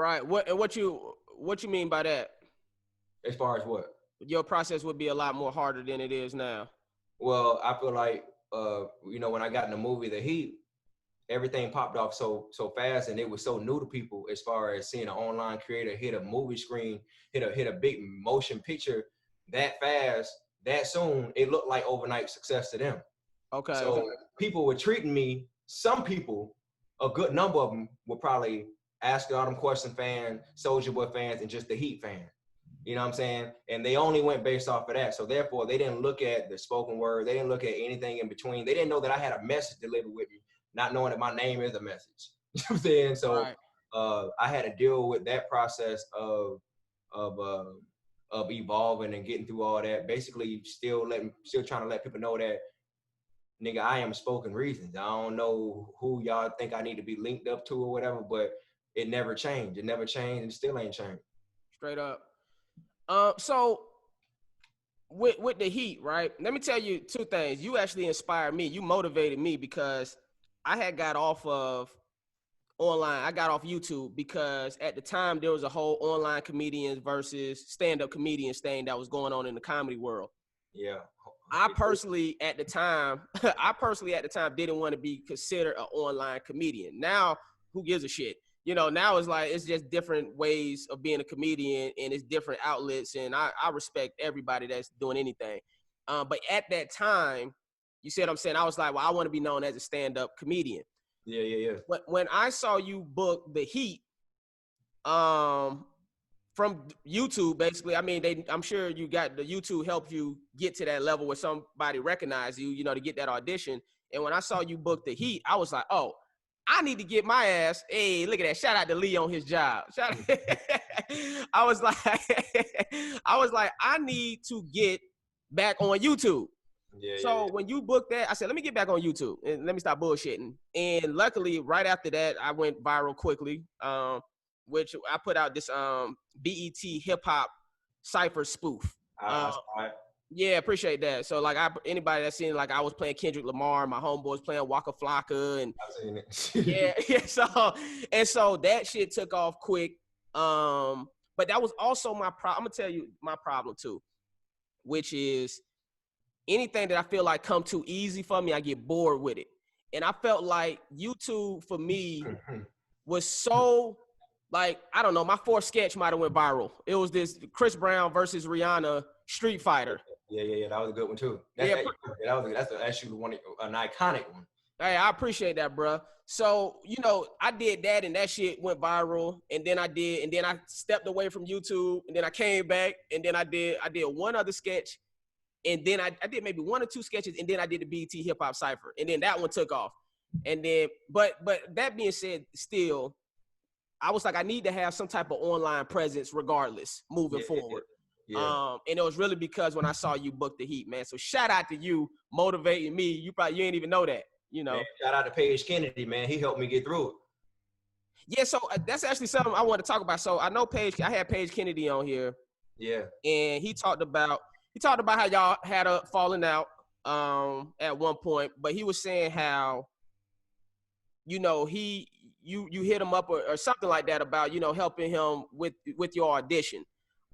Right. What you mean by that? As far as what? Your process would be a lot more harder than it is now. Well, I feel like when I got in the movie The Heat, everything popped off so fast, and it was so new to people as far as seeing an online creator hit a movie screen, hit a big motion picture that fast, that soon. It looked like overnight success to them. Okay. So people were treating me. Some people, a good number of them, were probably Asking All Them Questions fan, Soulja Boy fans, and just the Heat fan. You know what I'm saying? And they only went based off of that. So therefore, they didn't look at the spoken word. They didn't look at anything in between. They didn't know that I had a message delivered with me, not knowing that my name is a message. You know what I'm saying? So right. I had to deal with that process of evolving and getting through all that. Basically, still trying to let people know that, nigga, I am spoken reasons. I don't know who y'all think I need to be linked up to or whatever, but it never changed. It never changed, and it still ain't changed. Straight up. So with the Heat, right? Let me tell you two things. You actually inspired me. You motivated me because I had got off of online. I got off YouTube because at the time there was a whole online comedians versus stand-up comedians thing that was going on in the comedy world. Yeah. I personally at the time didn't want to be considered an online comedian. Now, who gives a shit? You know, now it's just different ways of being a comedian, and it's different outlets, and I respect everybody that's doing anything. But at that time, you see what I'm saying? I was like, well, I want to be known as a stand-up comedian. Yeah. But when I saw you book The Heat, from YouTube, basically, I mean, I'm sure you got the YouTube help you get to that level where somebody recognize you, you know, to get that audition. And when I saw you book The Heat, I was like, oh, I need to get my ass. Hey, look at that. Shout out to Lee on his job. I was like, I need to get back on YouTube. So when you booked that, I said, let me get back on YouTube and let me stop bullshitting. And luckily, right after that, I went viral quickly, which I put out this BET hip hop cypher spoof. Yeah, appreciate that. So like anybody that's seen, like I was playing Kendrick Lamar, my homeboys playing Waka Flocka, and I've seen it. yeah. So that shit took off quick. But that was also my problem. I'm gonna tell you my problem too, which is anything that I feel like come too easy for me, I get bored with it. And I felt like YouTube for me was so like, I don't know, my fourth sketch might have went viral. It was this Chris Brown versus Rihanna Street Fighter. Yeah. That was a good one too. That's actually an iconic one. Hey, I appreciate that, bro. So, you know, I did that and that shit went viral. And then I stepped away from YouTube, and then I came back, and then I did one other sketch. And then I did maybe one or two sketches, and then I did the BET hip hop cypher. And then that one took off. And then, but that being said, still, I was like, I need to have some type of online presence regardless moving forward. Yeah. And it was really because when I saw you book The Heat, man. So shout out to you motivating me. You ain't even know that, you know. Man, shout out to Paige Kennedy, man. He helped me get through it. Yeah, so that's actually something I want to talk about. So I know I had Paige Kennedy on here. Yeah. And he talked about how y'all had a falling out at one point, but he was saying how, you know, you hit him up or something like that about, you know, helping him with your audition.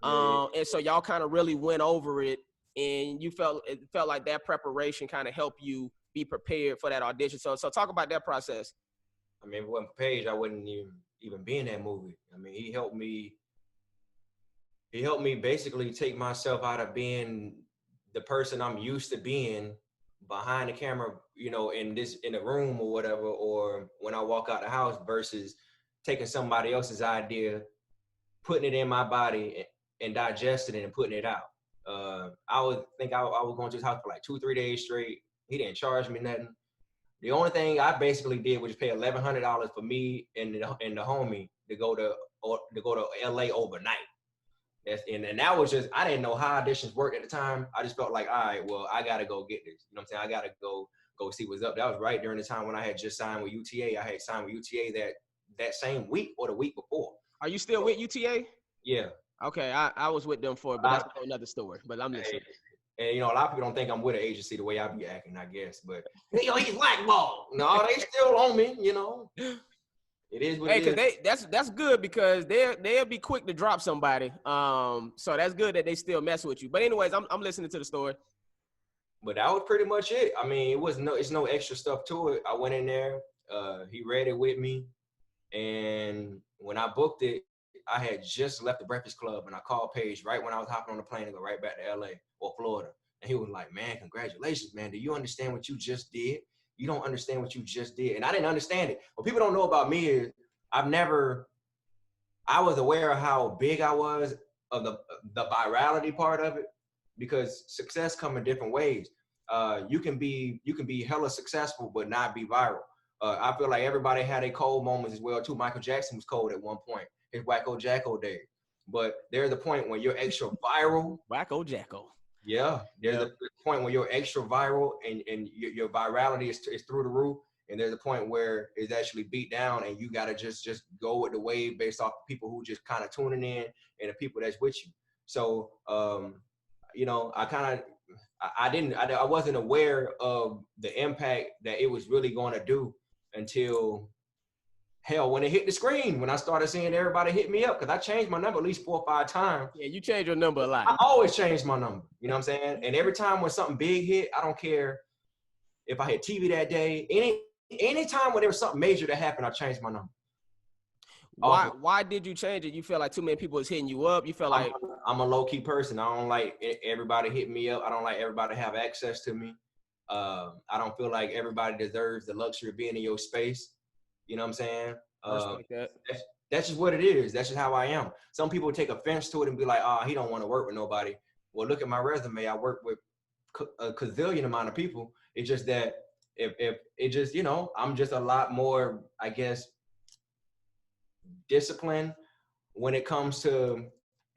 And so y'all kind of really went over it, and it felt like that preparation kind of helped you be prepared for that audition. So talk about that process. I mean, if it wasn't for Paige, I wouldn't even be in that movie. I mean, he helped me basically take myself out of being the person I'm used to being behind the camera, you know, in a room or whatever, or when I walk out the house, versus taking somebody else's idea, putting it in my body and digesting it and putting it out. I was going to his house for like 2-3 days straight. He didn't charge me nothing. The only thing I basically did was pay $1,100 for me and the homie to go to LA overnight. And that was just, I didn't know how auditions worked at the time. I just felt like, all right, well, I got to go get this. You know what I'm saying? I got to go see what's up. That was right during the time when I had just signed with UTA. I had signed with UTA that same week or the week before. Are you still with UTA? Yeah. Okay, I was with them but that's another story. But I'm listening. And, you know, a lot of people don't think I'm with an agency the way I be acting, I guess. But, you know, he's blackballed. No, they still on me, you know. It is what Hey, it cause is. that's good because they'll be quick to drop somebody. So that's good that they still mess with you. But anyways, I'm listening to the story. But that was pretty much it. I mean, it's no extra stuff to it. I went in there, he read it with me, and when I booked it, I had just left the Breakfast Club, and I called Paige right when I was hopping on the plane to go right back to LA or Florida. And he was like, "Man, congratulations, man. Do you understand what you just did? You don't understand what you just did." And I didn't understand it. What people don't know about me is I was aware of how big I was of the virality part of it, because success come in different ways. You can be hella successful but not be viral. I feel like everybody had a cold moments as well too. Michael Jackson was cold at one point, his Wacko Jacko day. But there's a point when you're extra viral. Wacko Jacko. Yeah, there's Yep. a point when you're extra viral and your virality is through the roof. And there's a point where it's actually beat down, and you gotta just go with the wave based off the people who just kind of tuning in and the people that's with you. So, I wasn't aware of the impact that it was really going to do until hell when it hit the screen. When I started seeing everybody hit me up, because I changed my number at least 4 or 5 times. Yeah, you change your number a lot. I always change my number. You know what I'm saying? And every time when something big hit, I don't care if I had TV that day. Anytime when there was something major that happened, I changed my number. Why did you change it? You feel like too many people was hitting you up? You feel like I'm a low-key person. I don't like everybody hitting me up. I don't like everybody to have access to me. I don't feel like everybody deserves the luxury of being in your space. You know what I'm saying? respect that. That's just what it is. That's just how I am. Some people take offense to it and be like, "Oh, he don't want to work with nobody." Well, look at my resume. I work with a gazillion amount of people. It's just that if it just, I'm just a lot more, I guess, disciplined when it comes to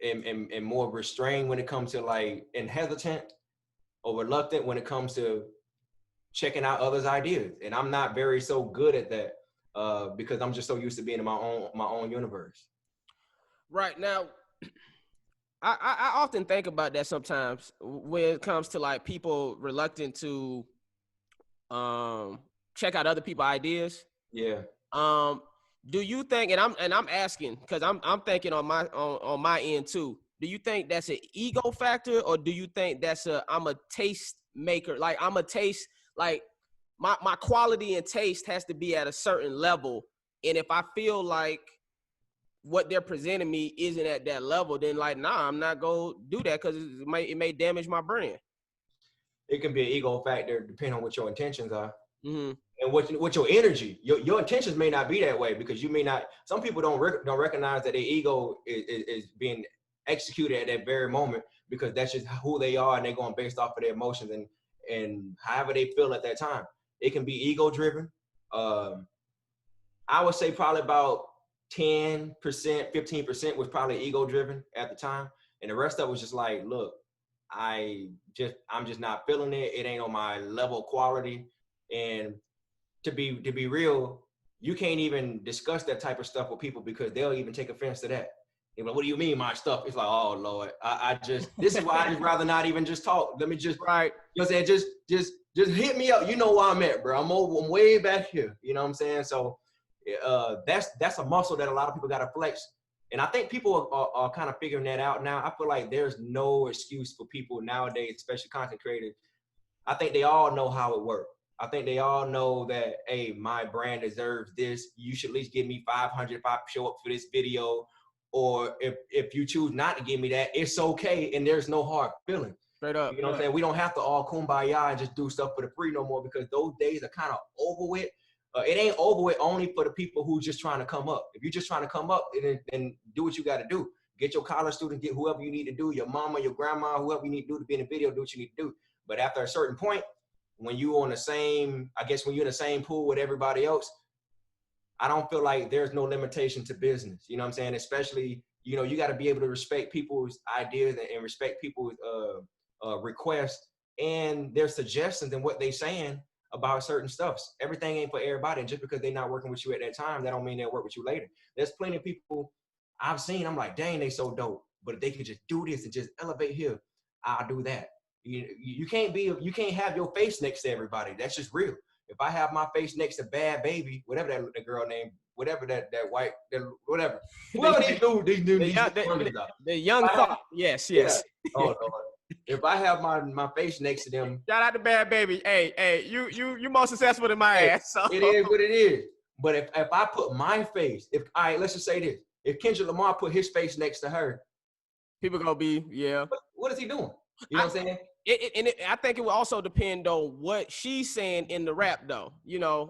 and more restrained when it comes to like, and hesitant or reluctant when it comes to checking out others' ideas. And I'm not very so good at that because I'm just so used to being in my own universe. Right now, I often think about that sometimes when it comes to like people reluctant to check out other people's ideas. Yeah. Do you think, and I'm asking because I'm thinking on my end too. Do you think that's an ego factor, or do you think that's I'm a taste maker? Like I'm a taste, like my quality and taste has to be at a certain level. And if I feel like what they're presenting me isn't at that level, then like, nah, I'm not gonna do that because it may damage my brand. It can be an ego factor depending on what your intentions are. Mm-hmm. And what your energy, your intentions may not be that way, because you may not. Some people don't recognize that their ego is being executed at that very moment, because that's just who they are, and they're going based off of their emotions and however they feel at that time. It can be ego driven. I would say probably about 10%, 15% was probably ego driven at the time, and the rest of it was just like, look, I'm just not feeling it. It ain't on my level of quality. And to be real, you can't even discuss that type of stuff with people because they'll even take offense to that. They're like, "What do you mean my stuff?" It's like, "Oh Lord, this is why I just rather not even just talk. Let me just, Right. you know what I'm saying? Just hit me up. You know where I'm at, bro. I'm way back here. You know what I'm saying? So that's a muscle that a lot of people got to flex. And I think people are kind of figuring that out now. I feel like there's no excuse for people nowadays, especially content creators. I think they all know how it works. I think they all know that, hey, my brand deserves this. You should at least give me 500 if I show up for this video. Or if you choose not to give me that, it's okay. And there's no hard feeling. Straight up. You know what I'm saying? We don't have to all kumbaya and just do stuff for the free no more, because those days are kind of over with. It ain't over with only for the people who just trying to come up. If you're just trying to come up, then do what you got to do. Get your college student, get whoever you need to do, your mama, your grandma, whoever you need to do to be in the video, do what you need to do. But after a certain point, when you're in the same pool with everybody else, I don't feel like there's no limitation to business. You know what I'm saying? Especially, you got to be able to respect people's ideas and respect people's requests and their suggestions and what they saying about certain stuffs. Everything ain't for everybody. And just because they're not working with you at that time, that don't mean they'll work with you later. There's plenty of people I've seen, I'm like, dang, they so dope. But if they could just do this and just elevate here, I'll do that. You can't have your face next to everybody. That's just real. if I have my face next to Bad Baby, whatever that girl name, whatever that white, whatever. Well, these the young thought. Yes. Yeah. Oh Lord. If I have my face next to them, shout out to Bad Baby. Hey, you more successful than my ass. So. It is what it is. But if I put my face, let's just say this: if Kendrick Lamar put his face next to her, people gonna be What is he doing? You know what I'm saying? I think it will also depend on what she's saying in the rap, though.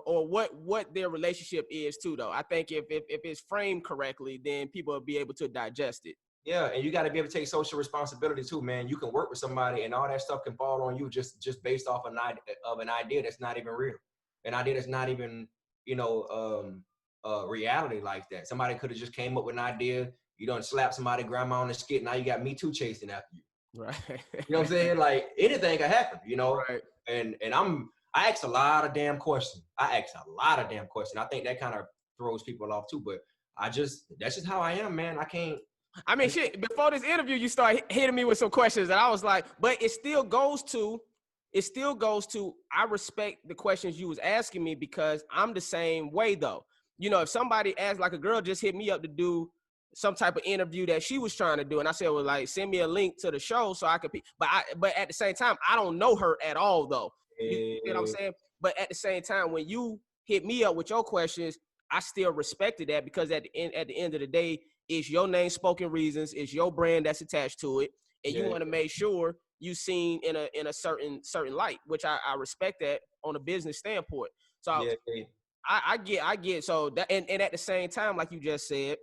Or what their relationship is too, though. I think if it's framed correctly, then people will be able to digest it. Yeah, and you got to be able to take social responsibility too, man. You can work with somebody, and all that stuff can fall on you just based off an idea that's not even real, an idea that's not even reality like that. Somebody could have just came up with an idea. You don't slap somebody grandma on the skit. Now you got Me Too chasing after you. Right. You know what I'm saying? Like anything can happen. Right. And I ask a lot of damn questions. I think that kind of throws people off too. But that's just how I am, man. I can't. I mean, shit, before this interview, you started hitting me with some questions, and I was like, but it still goes to, I respect the questions you was asking me because I'm the same way, though. If somebody asked, like a girl just hit me up to do some type of interview that she was trying to do, and I said, well, like, send me a link to the show so I could be, but at the same time, I don't know her at all, though. You know what I'm saying? But at the same time, when you hit me up with your questions, I still respected that because at the end of the day, it's your name, Spoken Reasons. It's your brand that's attached to it, and you want to make sure you seen in a certain light, which I respect that on a business standpoint. So I get so that and at the same time, like you just said,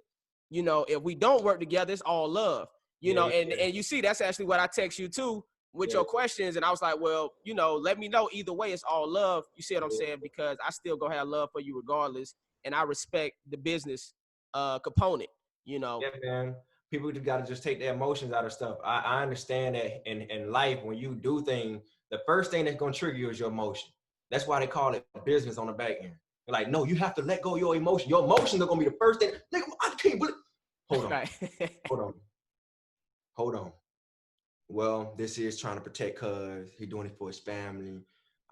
if we don't work together, it's all love. And you see, that's actually what I text you too with your questions, and I was like, well, let me know. Either way, it's all love. You see what I'm saying? Because I still gonna have love for you regardless, and I respect the business component. Yeah, man. People got to just take their emotions out of stuff. I understand that in life, when you do things, the first thing that's going to trigger you is your emotion. That's why they call it business on the back end. They're like, no, you have to let go of your emotion. Your emotions are going to be the first thing. Nigga, I can't believe. Hold on. Right. Hold on. Well, this is trying to protect cuz he's doing it for his family.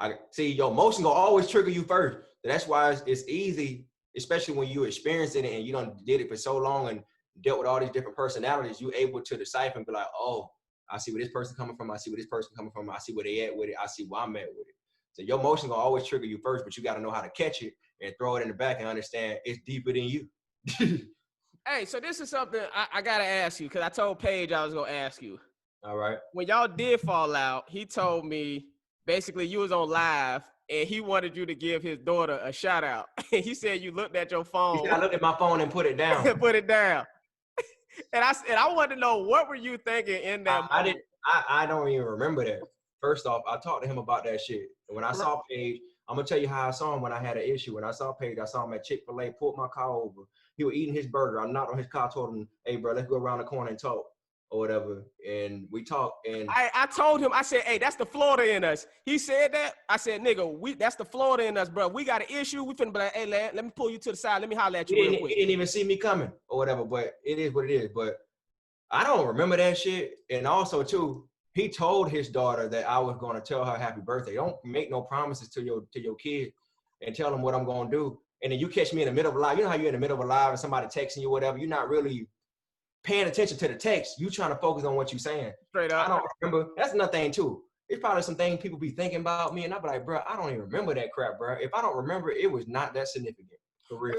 I see your emotion going to always trigger you first. That's why it's easy, especially when you're experiencing it and you done did it for so long and dealt with all these different personalities, you able to decipher and be like, oh, I see where this person coming from. I see where this person coming from. I see where they at with it. I see where I'm at with it. So your emotion gonna always trigger you first, but you got to know how to catch it and throw it in the back and understand it's deeper than you. Hey, so this is something I got to ask you because I told Paige I was going to ask you. All right. When y'all did fall out, he told me basically you was on live and he wanted you to give his daughter a shout out. He said you looked at your phone. He said I looked at my phone and put it down. Put it down. And I wanted to know, what were you thinking in that moment? I don't even remember that. First off, I talked to him about that shit. And when I saw Paige, I'm gonna tell you how I saw him when I had an issue. When I saw Paige, I saw him at Chick-fil-A, pulled my car over. He was eating his burger. I knocked on his car, told him, hey bro, let's go around the corner and talk or whatever. And we talked, and I told him, I said, hey, that's the Florida in us. He said that. I said, nigga, that's the Florida in us, bro. We got an issue. We finna be like, hey, lad, let me pull you to the side. Let me holler at you real quick. He didn't even see me coming or whatever, but it is what it is. But I don't remember that shit. And also, too, he told his daughter that I was going to tell her happy birthday. Don't make no promises to your kid and tell them what I'm going to do. And then you catch me in the middle of a live. You know how you're in the middle of a live and somebody texting you, whatever. You're not really paying attention to the text. You trying to focus on what you're saying. Straight up. I don't remember. That's another thing, too. It's probably some things people be thinking about me. And I be like, bro, I don't even remember that crap, bro. If I don't remember, it was not that significant. For real.